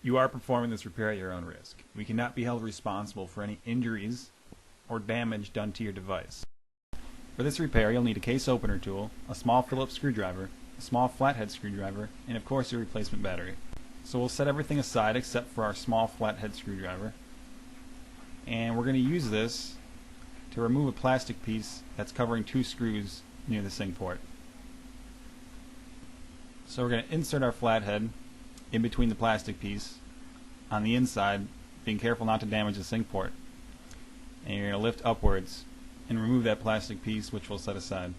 You are performing this repair at your own risk. We cannot be held responsible for any injuries or damage done to your device. For this repair, you'll need a case opener tool, a small Phillips screwdriver, a small flathead screwdriver, and of course your replacement battery. So we'll set everything aside except for our small flathead screwdriver. And we're going to use this to remove a plastic piece that's covering two screws near the sync port. So we're going to insert our flathead in between the plastic piece on the inside, being careful not to damage the sync port. And you're going to lift upwards and remove that plastic piece, which we'll set aside.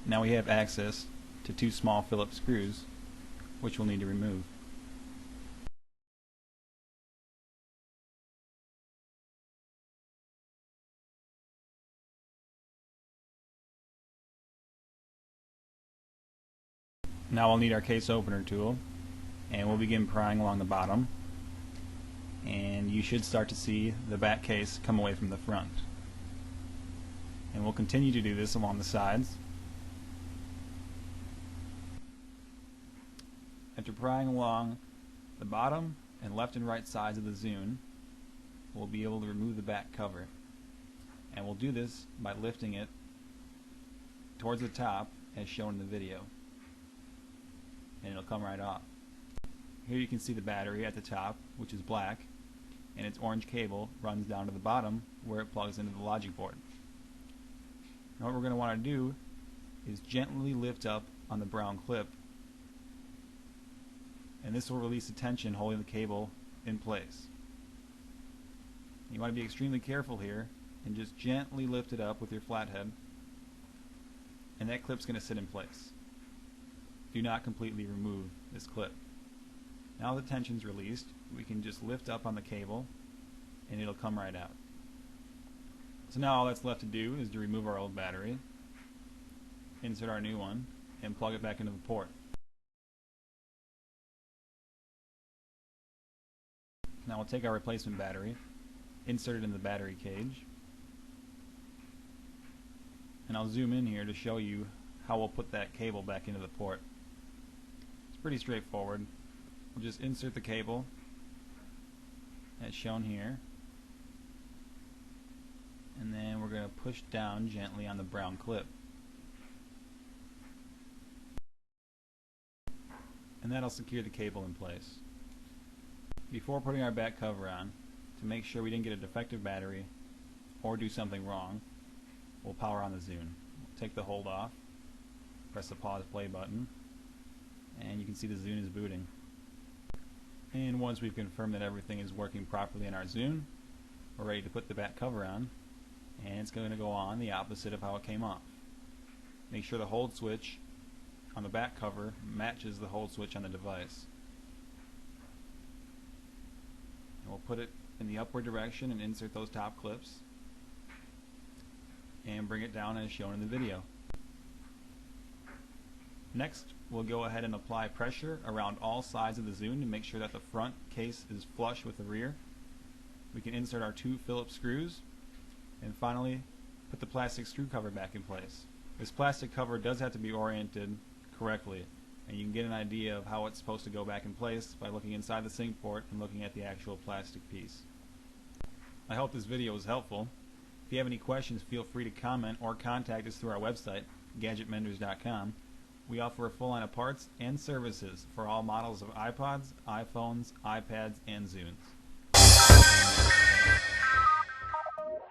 Now we have access to two small Phillips screws, which we'll need to remove. Now we'll need our case opener tool, and we'll begin prying along the bottom, and you should start to see the back case come away from the front. And we'll continue to do this along the sides. After prying along the bottom and left and right sides of the Zune, we'll be able to remove the back cover. And we'll do this by lifting it towards the top as shown in the video. And it'll come right off. Here you can see the battery at the top, which is black, and its orange cable runs down to the bottom where it plugs into the logic board. Now what we're going to want to do is gently lift up on the brown clip, and this will release the tension holding the cable in place. You want to be extremely careful here and just gently lift it up with your flathead, and that clip's going to sit in place. Do not completely remove this clip. Now the tension's released, we can just lift up on the cable and it'll come right out. So now all that's left to do is to remove our old battery, insert our new one, and plug it back into the port. Now we'll take our replacement battery, insert it in the battery cage, and I'll zoom in here to show you how we'll put that cable back into the port. It's pretty straightforward. We'll just insert the cable as shown here, and then we're going to push down gently on the brown clip, and that'll secure the cable in place. Before putting our back cover on, to make sure we didn't get a defective battery or do something wrong, we'll power on the Zune. We'll take the hold off, press the pause play button, and you can see the Zune is booting. And once we've confirmed that everything is working properly in our Zune, we're ready to put the back cover on, and it's going to go on the opposite of how it came off. Make sure the hold switch on the back cover matches the hold switch on the device. And we'll put it in the upward direction and insert those top clips and bring it down as shown in the video. Next, we'll go ahead and apply pressure around all sides of the Zune to make sure that the front case is flush with the rear. We can insert our two Phillips screws, and finally put the plastic screw cover back in place. This plastic cover does have to be oriented correctly, and you can get an idea of how it's supposed to go back in place by looking inside the sync port and looking at the actual plastic piece. I hope this video was helpful. If you have any questions, feel free to comment or contact us through our website, gadgetmenders.com. We offer a full line of parts and services for all models of iPods, iPhones, iPads, and Zunes.